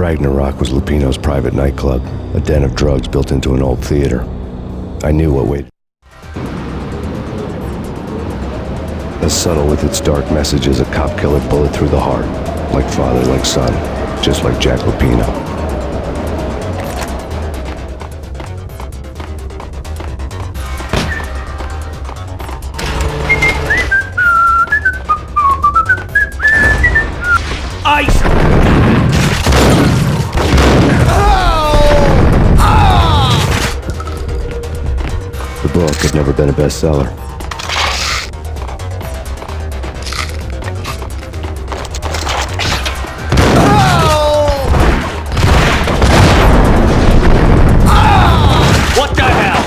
Ragnarok was Lupino's private nightclub, a den of drugs built into an old theater. I knew what waited. As subtle with its dark message as a cop-killer bullet through the heart, like father, like son, just like Jack Lupino. The book had never been a bestseller. What the hell?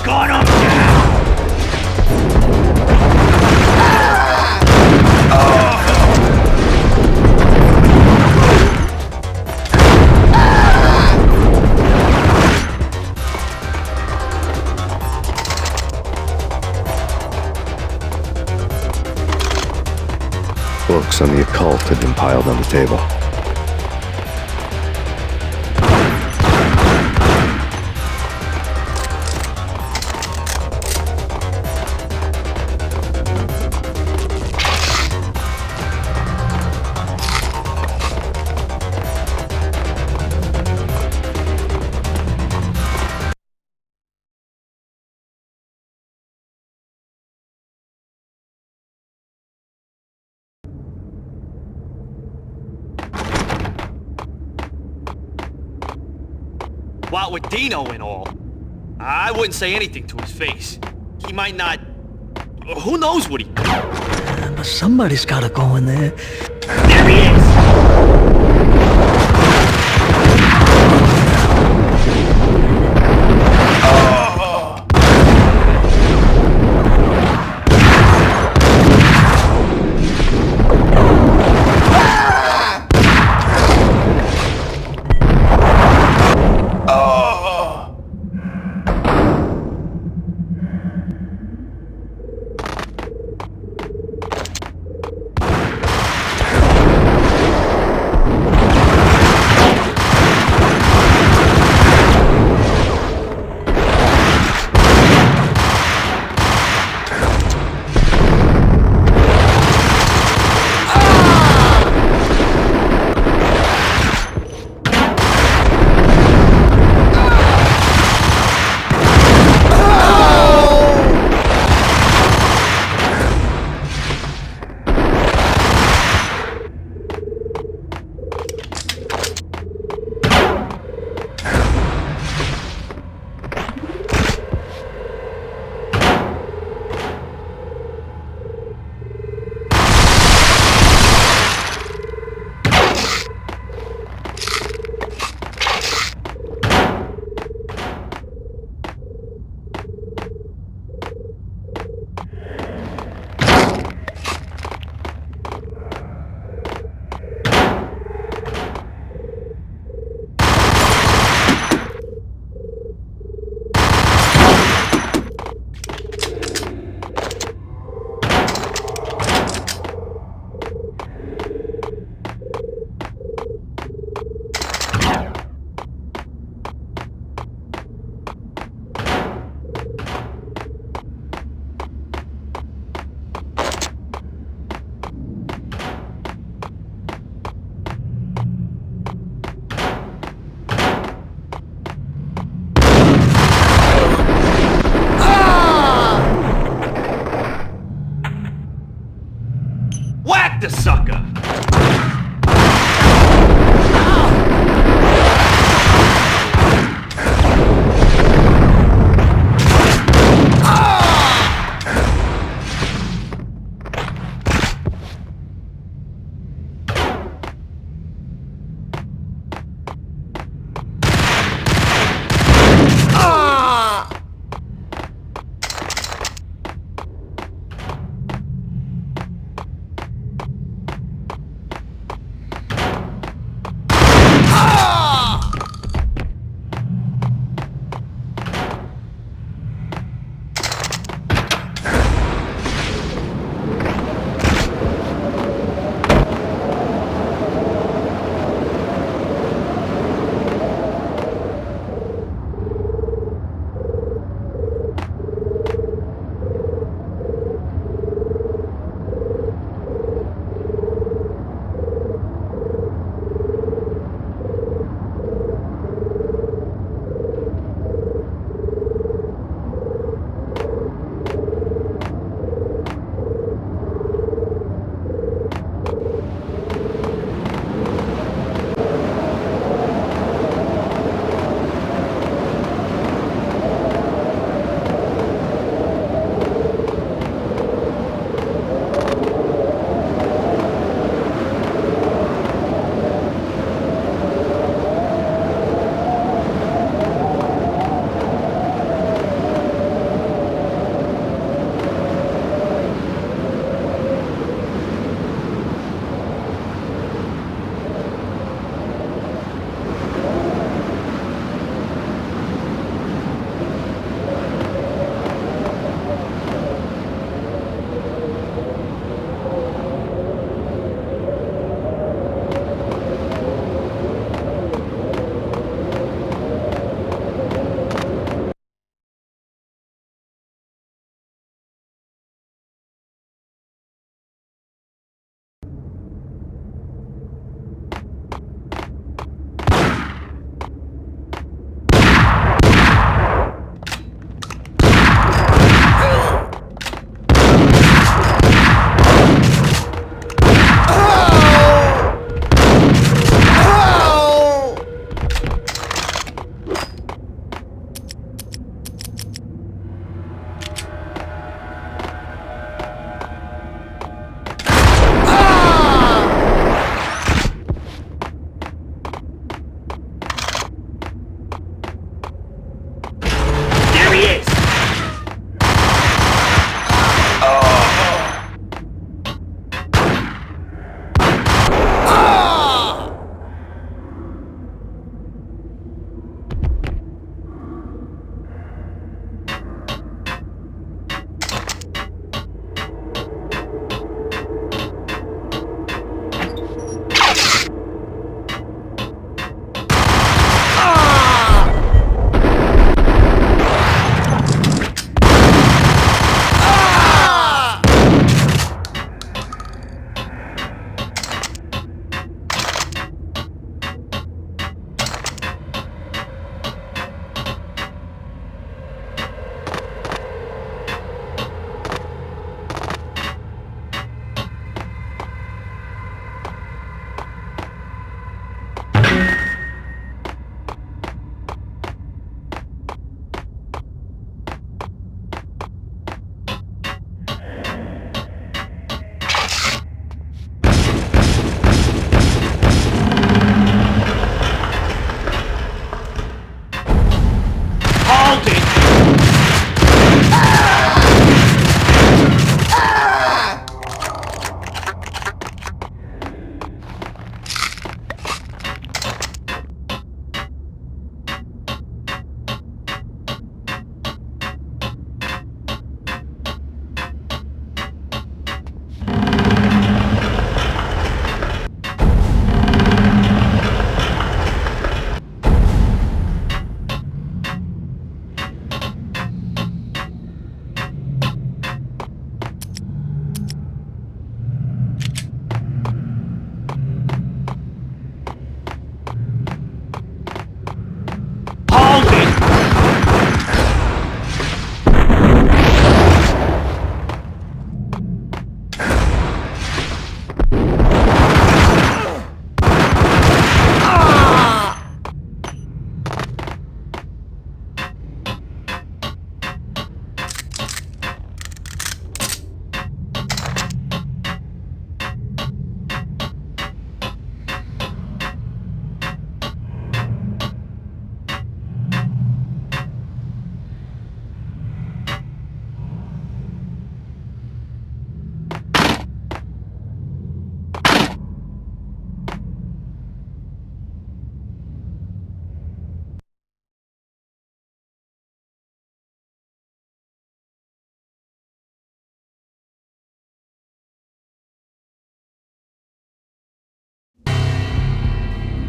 Gun him down! Books on the occult had been piled on the table. What with Dino and all, I wouldn't say anything to his face. He might not... Who knows what he... But somebody's gotta go in there. There he is!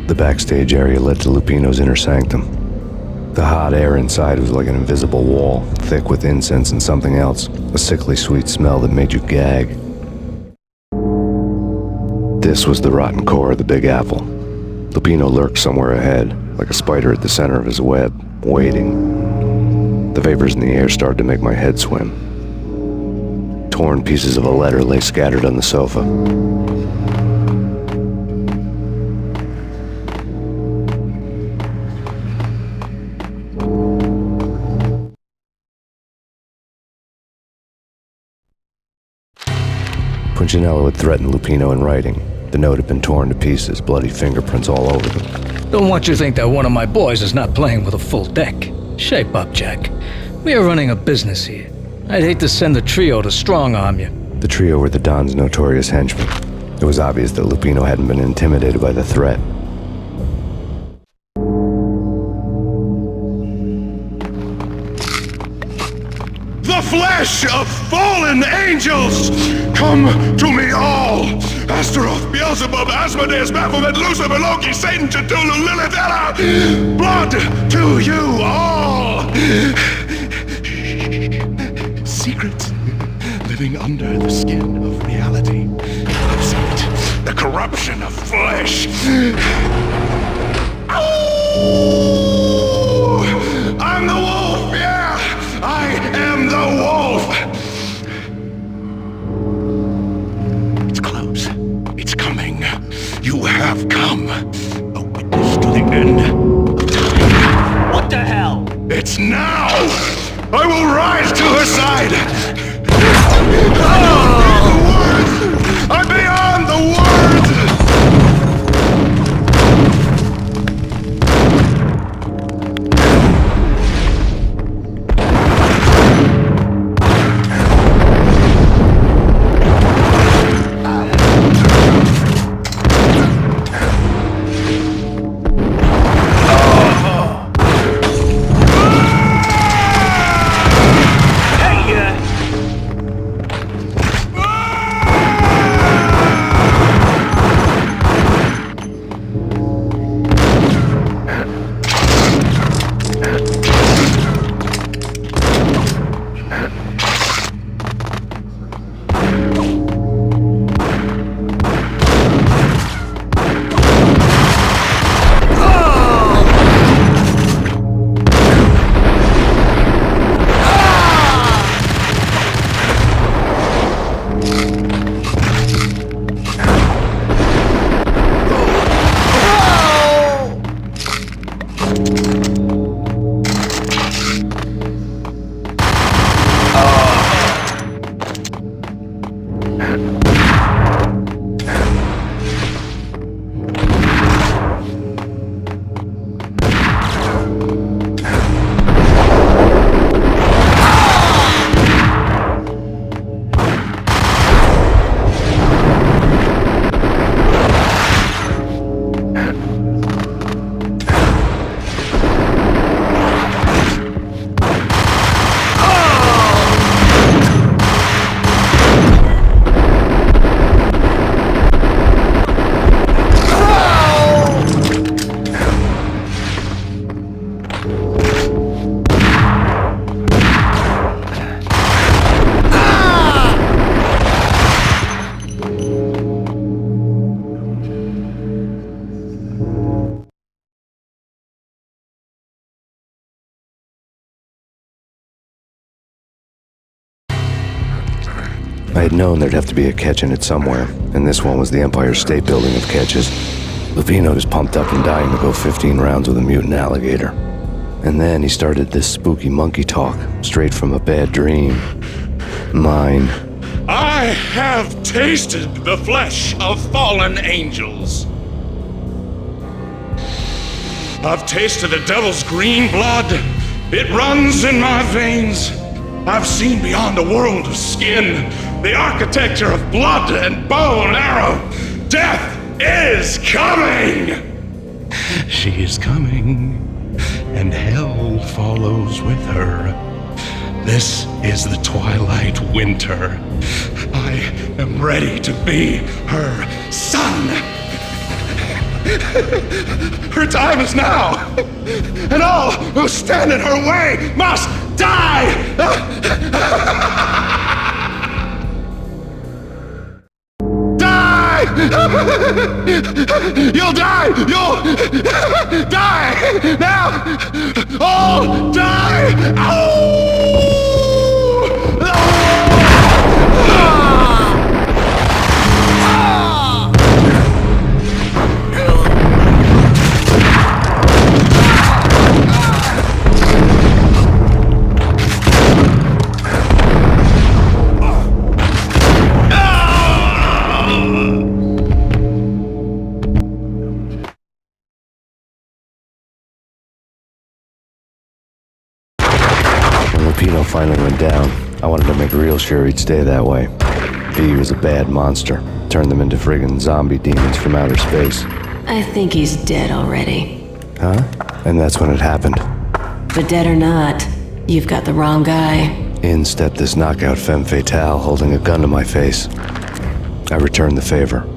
The backstage area led to Lupino's inner sanctum. The hot air inside was like an invisible wall, thick with incense and something else, a sickly sweet smell that made you gag. This was the rotten core of the Big Apple. Lupino lurked somewhere ahead, like a spider at the center of his web, waiting. The vapors in the air started to make my head swim. Torn pieces of a letter lay scattered on the sofa. Punchinello had threatened Lupino in writing. The note had been torn to pieces, bloody fingerprints all over them. Don't want you to think that one of my boys is not playing with a full deck. Shape up, Jack. We are running a business here. I'd hate to send the trio to strong-arm you. The trio were the Don's notorious henchmen. It was obvious that Lupino hadn't been intimidated by the threat. The flesh of fallen angels! Come to me all! Astaroth, Beelzebub, Asmodeus, Baphomet, Lucifer, Loki, Satan, Cthulhu, Lilith, Ella! Blood to you all! Secrets living under the skin of reality. Observe the corruption of flesh. Ow! I'm the wolf, yeah! I am the wolf! It's close. It's coming. You have come. A witness to the end of time. What the hell? It's now! I will rise to her side! I'm beyond the words! I had known there'd have to be a catch in it somewhere, and this one was the Empire State Building of catches. Lupino was pumped up and dying to go 15 rounds with a mutant alligator. And then he started this spooky monkey talk, straight from a bad dream. Mine. I have tasted the flesh of fallen angels. I've tasted the devil's green blood. It runs in my veins. I've seen beyond a world of skin, the architecture of blood and bow and arrow. Death is coming! She is coming, and hell follows with her. This is the twilight winter. I am ready to be her son. Her time is now, and all who stand in her way must die! Die! You'll die! You'll die! Now! All die! When finally went down, I wanted to make real sure he'd stay that way. V was a bad monster. Turned them into friggin' zombie demons from outer space. I think he's dead already. Huh? And that's when it happened. But dead or not, you've got the wrong guy. In stepped this knockout femme fatale holding a gun to my face. I returned the favor.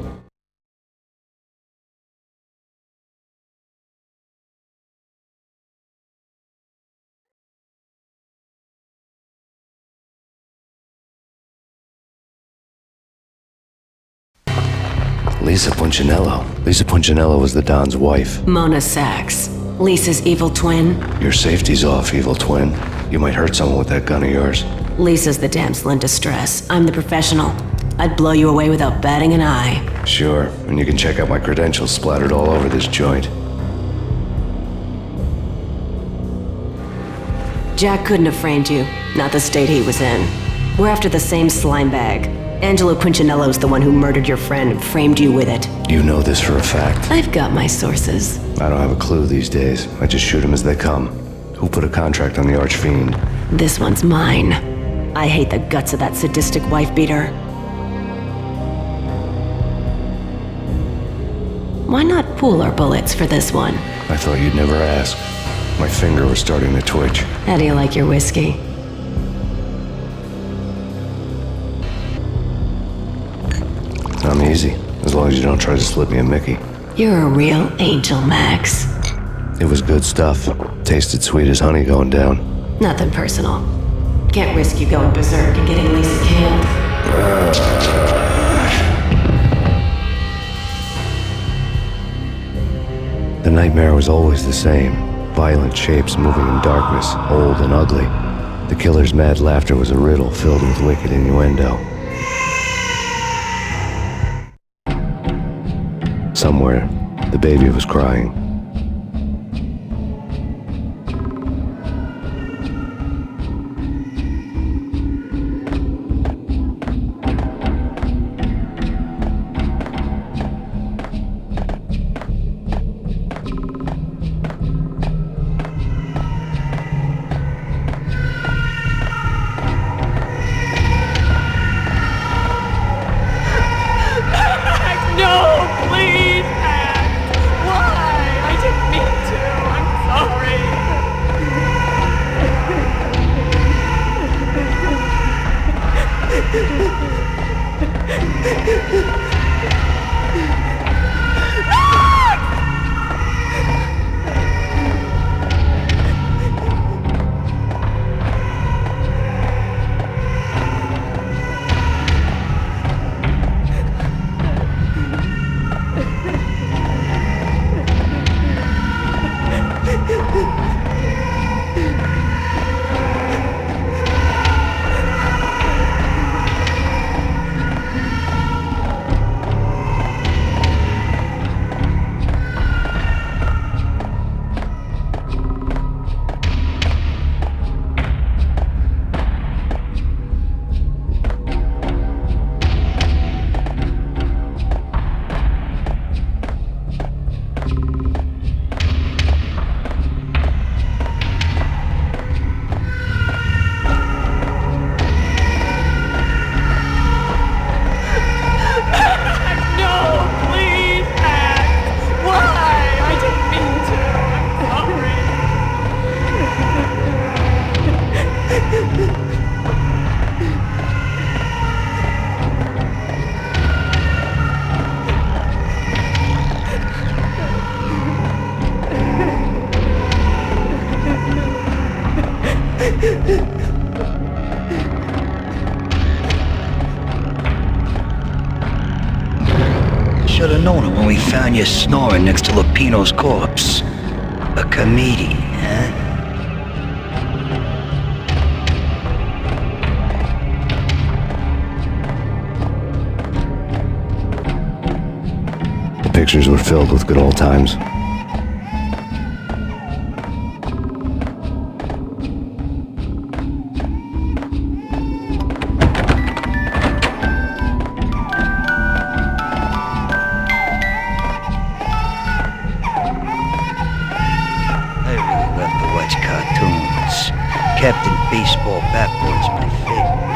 Lisa Punchinello. Lisa Punchinello was the Don's wife. Mona Sachs. Lisa's evil twin. Your safety's off, evil twin. You might hurt someone with that gun of yours. Lisa's the damsel in distress. I'm the professional. I'd blow you away without batting an eye. Sure, and you can check out my credentials splattered all over this joint. Jack couldn't have framed you. Not the state he was in. We're after the same slime bag. Angelo Punchinello's the one who murdered your friend and framed you with it. You know this for a fact. I've got my sources. I don't have a clue these days. I just shoot them as they come. Who put a contract on the Archfiend? This one's mine. I hate the guts of that sadistic wife-beater. Why not pool our bullets for this one? I thought you'd never ask. My finger was starting to twitch. How do you like your whiskey? I'm easy, as long as you don't try to slip me a Mickey. You're a real angel, Max. It was good stuff. Tasted sweet as honey going down. Nothing personal. Can't risk you going berserk and getting Lisa killed. The nightmare was always the same. Violent shapes moving in darkness, old and ugly. The killer's mad laughter was a riddle filled with wicked innuendo. Somewhere, the baby was crying. Should've known it when we found you snoring next to Lupino's corpse. A comedian, huh? The pictures were filled with good old times. Captain Baseball Bat Boy's my favorite.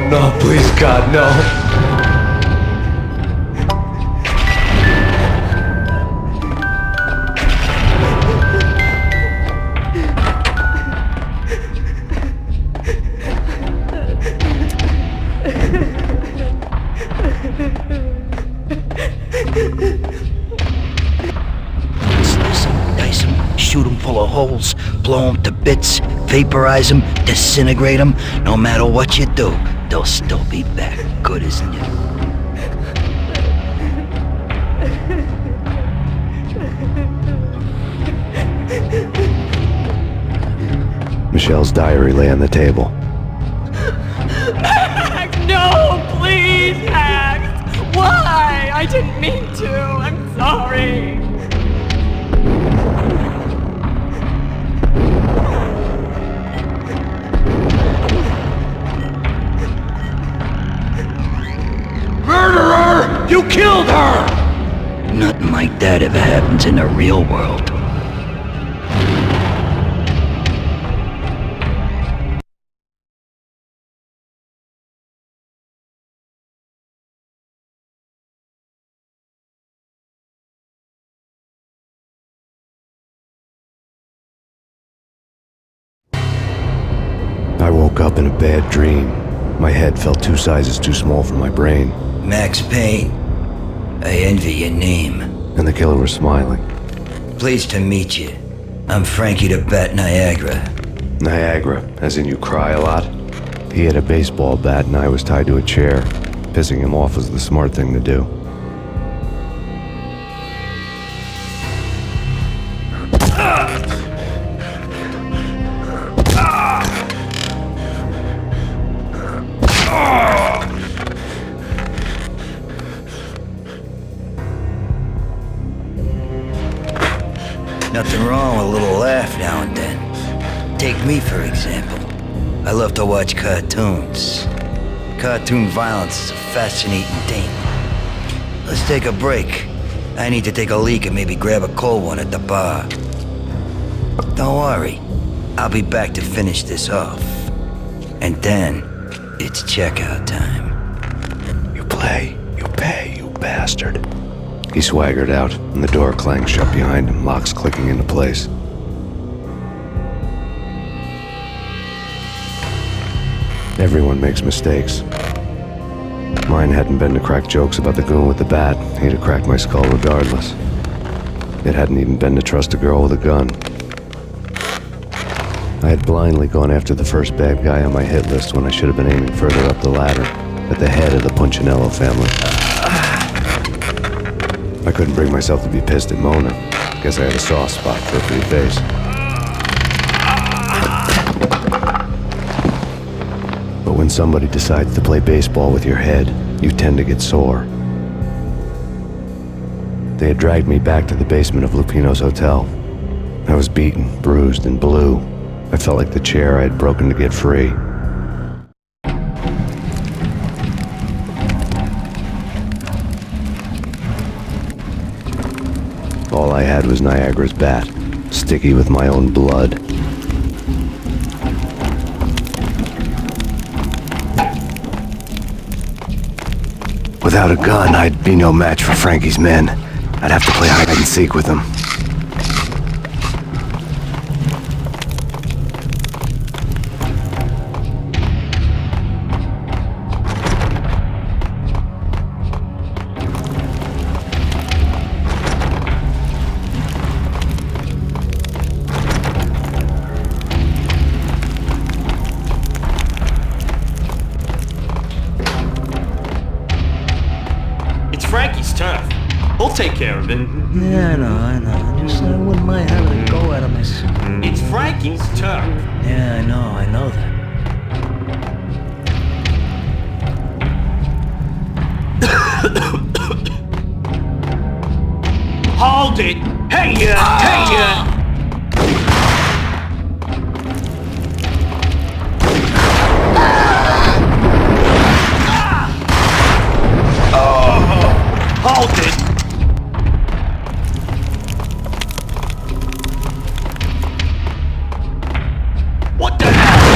No, please, God, no. Slice them, dice them, shoot them full of holes, blow them to bits, vaporize them, disintegrate them. No matter what you do, they'll still be back good as new. Michelle's diary lay on the table. Max, no, please, Max. Why? I didn't mean to. I'm sorry. Murderer! You killed her! Nothing like that ever happens in the real world. I woke up in a bad dream. My head felt 2 sizes too small for my brain. Max Payne, I envy your name. And the killer was smiling. Pleased to meet you. I'm Frankie the Bat Niagara. Niagara, as in you cry a lot? He had a baseball bat and I was tied to a chair. Pissing him off was the smart thing to do. Nothing wrong with a little laugh now and then. Take me, for example. I love to watch cartoons. Cartoon violence is a fascinating thing. Let's take a break. I need to take a leak and maybe grab a cold one at the bar. Don't worry. I'll be back to finish this off. And then, it's checkout time. You play, you pay, you bastard. He swaggered out, and the door clanged shut behind him, locks clicking into place. Everyone makes mistakes. Mine hadn't been to crack jokes about the goon with the bat. He'd have cracked my skull regardless. It hadn't even been to trust a girl with a gun. I had blindly gone after the first bad guy on my hit list when I should have been aiming further up the ladder, at the head of the Punchinello family. I couldn't bring myself to be pissed at Mona. Guess I had a soft spot for a pretty face. But when somebody decides to play baseball with your head, you tend to get sore. They had dragged me back to the basement of Lupino's hotel. I was beaten, bruised, and blue. I felt like the chair I had broken to get free. All I had was Niagara's bat, sticky with my own blood. Without a gun, I'd be no match for Frankie's men. I'd have to play hide and seek with them. Frankie's turf. He'll take care of it. Yeah, I know. Just I wouldn't mind having a go at him. It's Frankie's turf. Yeah, I know that. Hold it! Hey, Hold it! What the hell?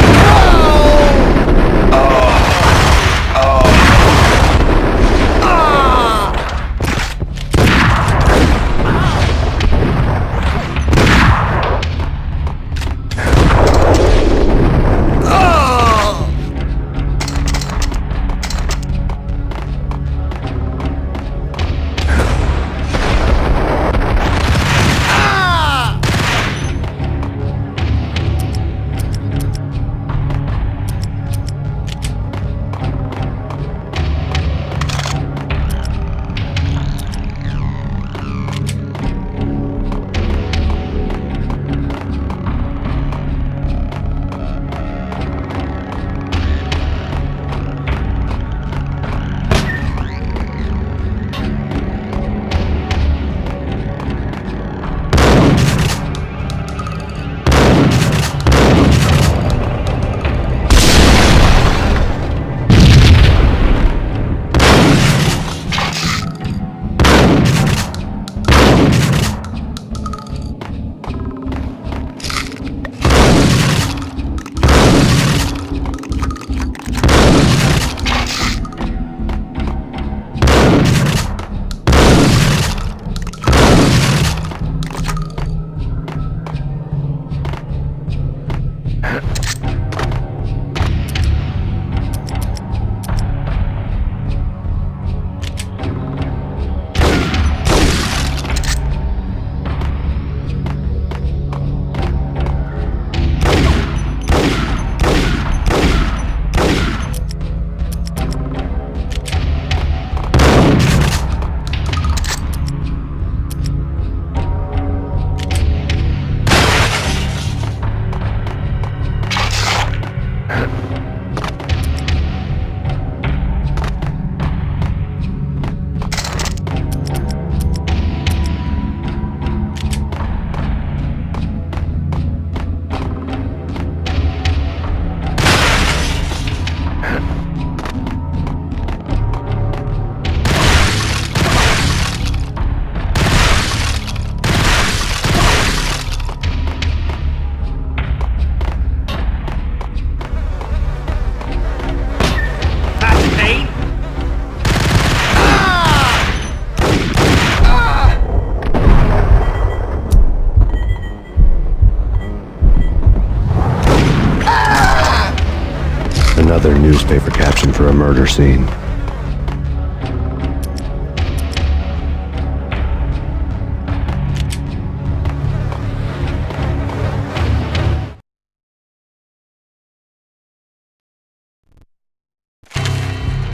newspaper caption for a murder scene.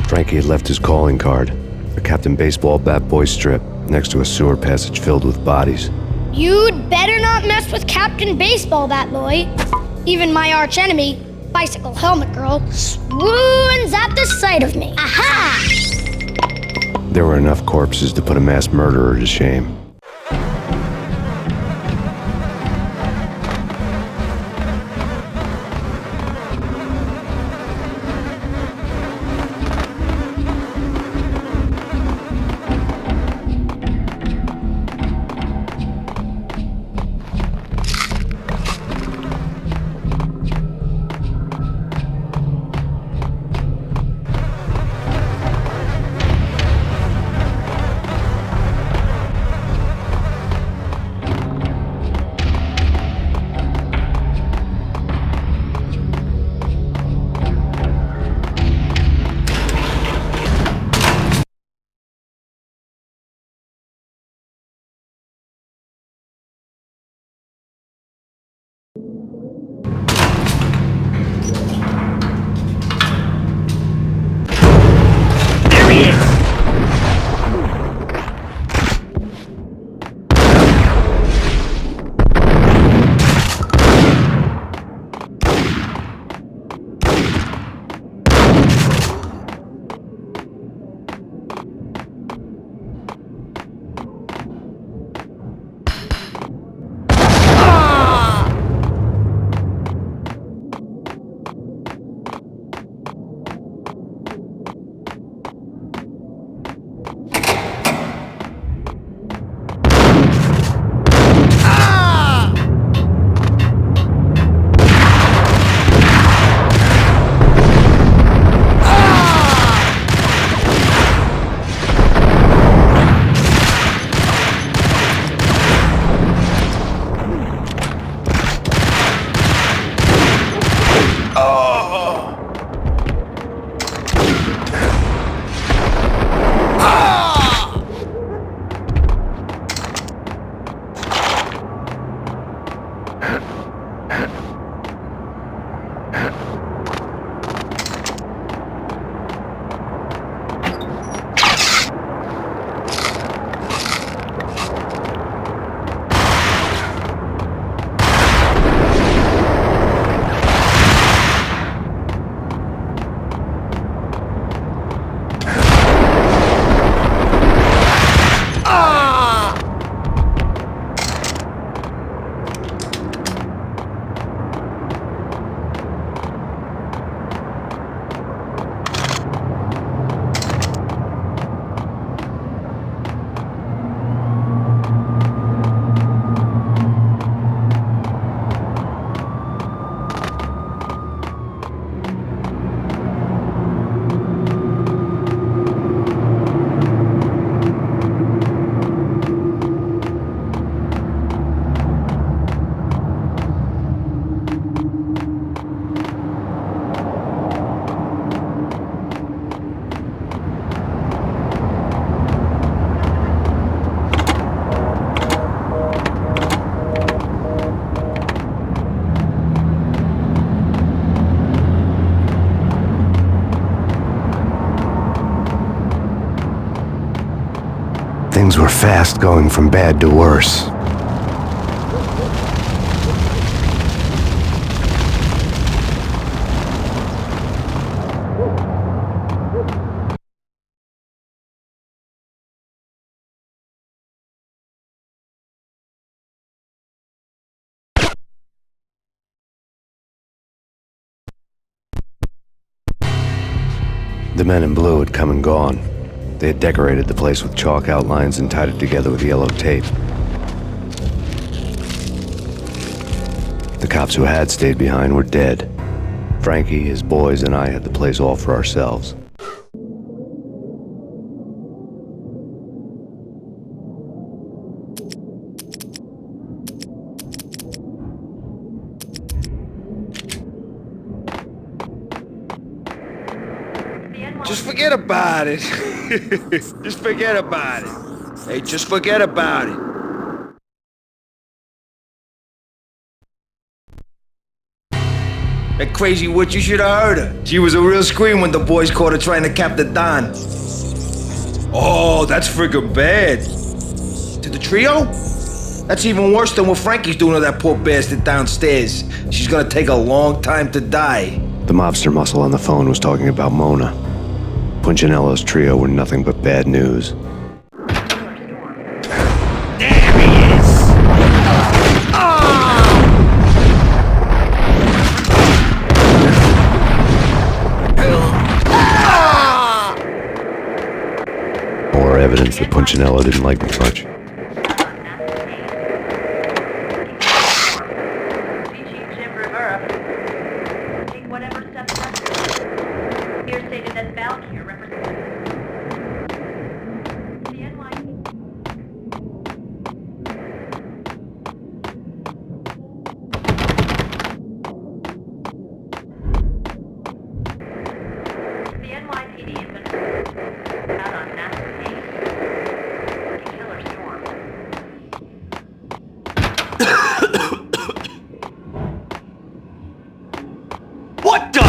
Frankie had left his calling card, a Captain Baseball bat boy strip, next to a sewer passage filled with bodies. You'd better not mess with Captain Baseball Bat Boy. Even my archenemy, Bicycle Helmet Girl, swoons at the sight of me. Aha! There were enough corpses to put a mass murderer to shame. Things were fast going from bad to worse. The men in blue had come and gone. They had decorated the place with chalk outlines and tied it together with yellow tape. The cops who had stayed behind were dead. Frankie, his boys, and I had the place all for ourselves. Just forget about it. Just forget about it. Hey, just forget about it. That crazy witch, you should have heard her. She was a real scream when the boys caught her trying to cap the Don. Oh, that's friggin' bad. To the trio? That's even worse than what Frankie's doing to that poor bastard downstairs. She's gonna take a long time to die. The mobster muscle on the phone was talking about Mona. Punchinello's trio were nothing but bad news. There he is! More evidence that Punchinello didn't like me much. What the?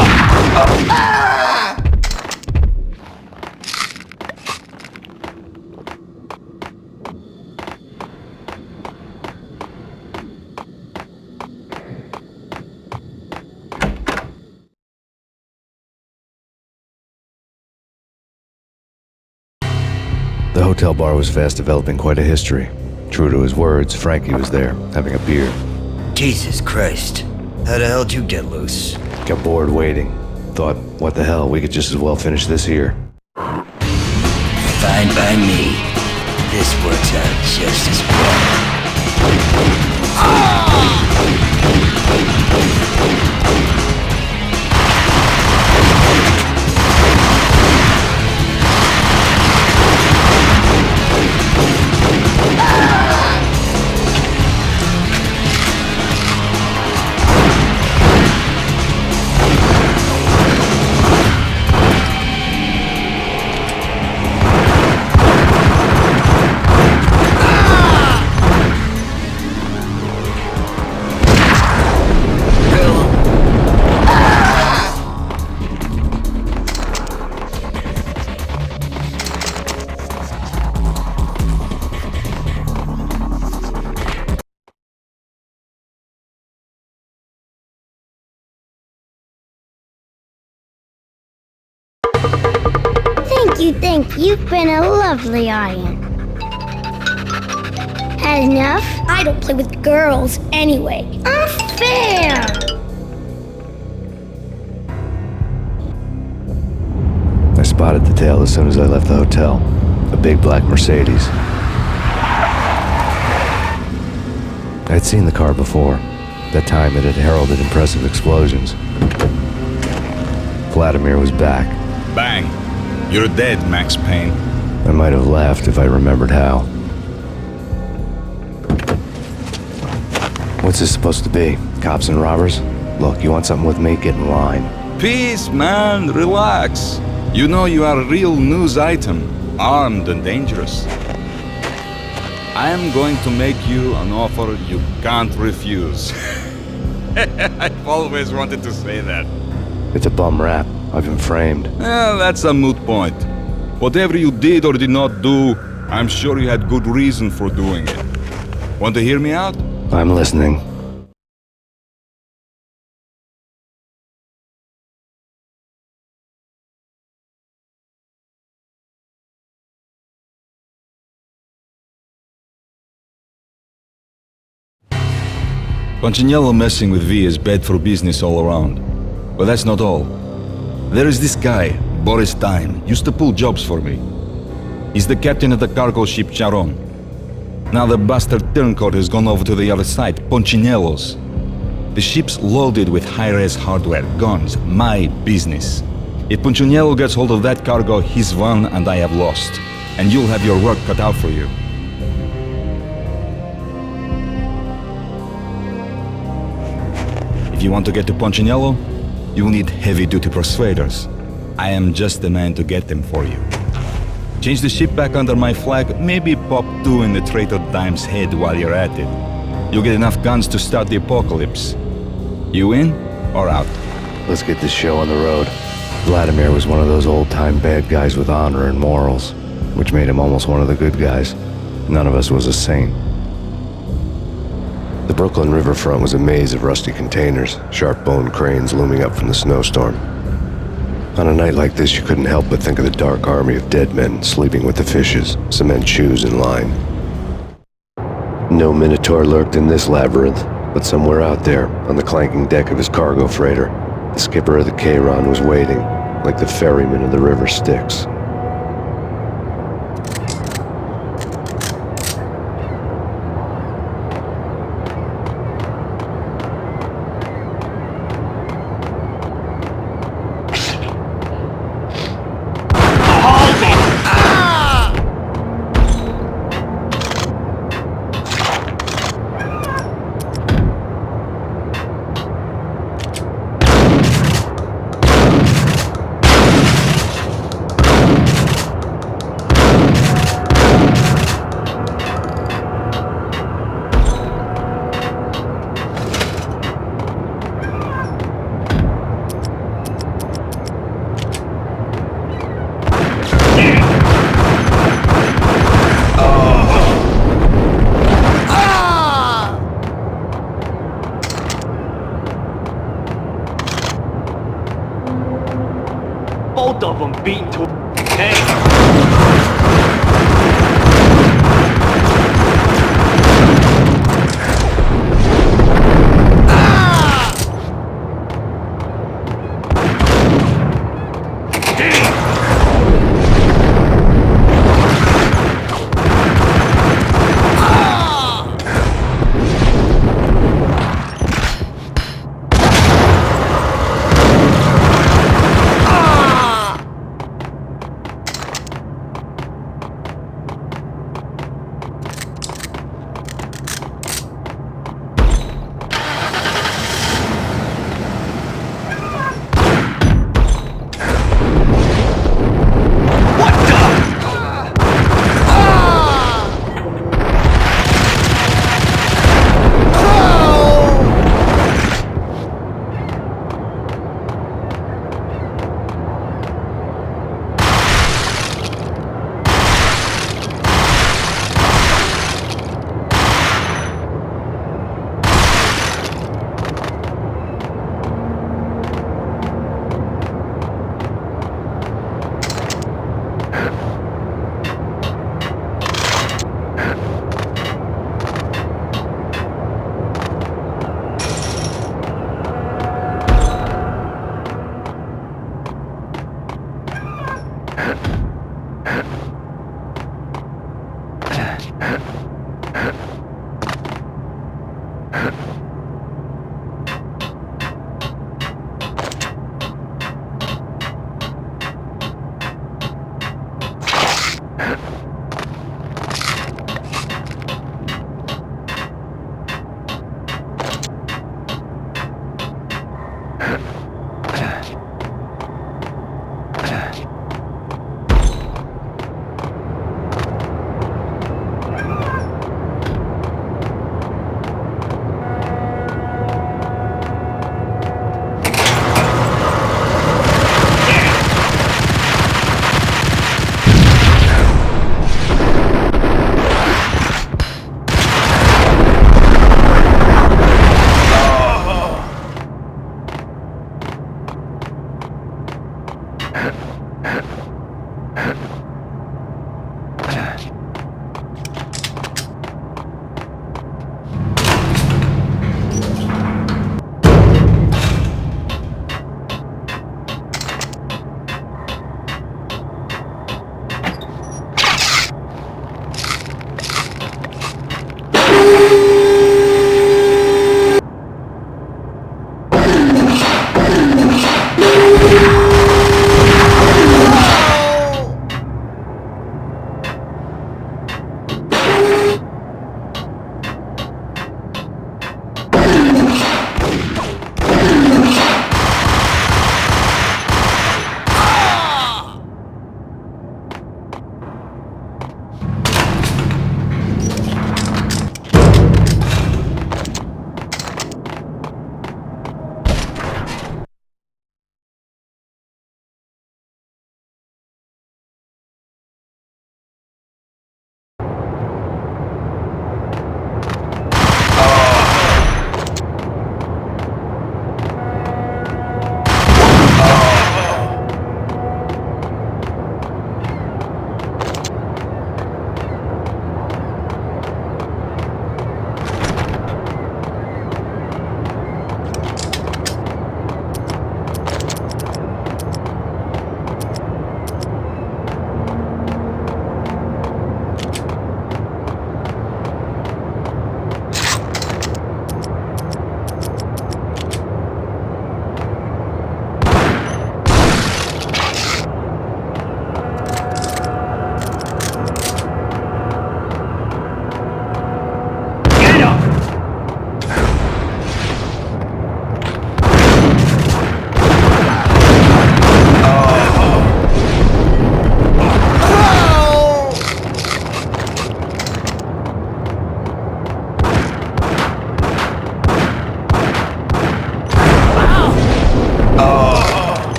The hotel bar was fast developing quite a history. True to his words, Frankie was there, having a beer. Jesus Christ. How the hell did you get loose? Got bored waiting. Thought, what the hell, we could just as well finish this here. Fine by me. This works out just as well. Thank you. You've been a lovely audience. Had enough? I don't play with girls anyway. Unfair! I spotted the tail as soon as I left the hotel. A big black Mercedes. I'd seen the car before. That time it had heralded impressive explosions. Vladimir was back. Bang! You're dead, Max Payne. I might have laughed if I remembered how. What's this supposed to be? Cops and robbers? Look, you want something with me? Get in line. Peace, man. Relax. You know you are a real news item. Armed and dangerous. I am going to make you an offer you can't refuse. I've always wanted to say that. It's a bum rap. I've been framed. That's a moot point. Whatever you did or did not do, I'm sure you had good reason for doing it. Want to hear me out? I'm listening. Punchinello messing with V is bad for business all around. But that's not all. There is this guy, Boris Dime, used to pull jobs for me. He's the captain of the cargo ship Charon. Now the bastard turncoat has gone over to the other side, Punchinello's. The ship's loaded with high-res hardware, guns, my business. If Punchinello gets hold of that cargo, he's won and I have lost. And you'll have your work cut out for you. If you want to get to Punchinello, you'll need heavy-duty persuaders. I am just the man to get them for you. Change the ship back under my flag, maybe pop 2 in the traitor Dime's head while you're at it. You'll get enough guns to start the apocalypse. You in or out? Let's get this show on the road. Vladimir was one of those old-time bad guys with honor and morals, which made him almost one of the good guys. None of us was a saint. The Brooklyn riverfront was a maze of rusty containers, sharp-boned cranes looming up from the snowstorm. On a night like this, you couldn't help but think of the dark army of dead men sleeping with the fishes, cement shoes in line. No Minotaur lurked in this labyrinth, but somewhere out there, on the clanking deck of his cargo freighter, the skipper of the Chiron was waiting, like the ferryman of the River Styx. Both of them beaten to... Hey!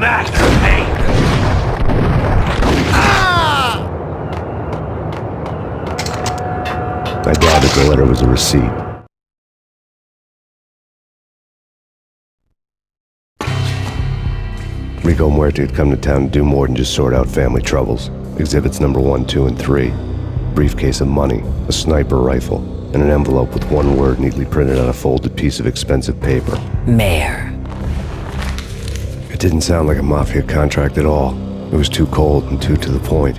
bastard, hey! I doubted the letter was a receipt. Rico Muerte had come to town to do more than just sort out family troubles. Exhibits number 1, 2, and 3. Briefcase of money, a sniper rifle, and an envelope with one word neatly printed on a folded piece of expensive paper. Mayor. It didn't sound like a mafia contract at all. It was too cold and too to the point.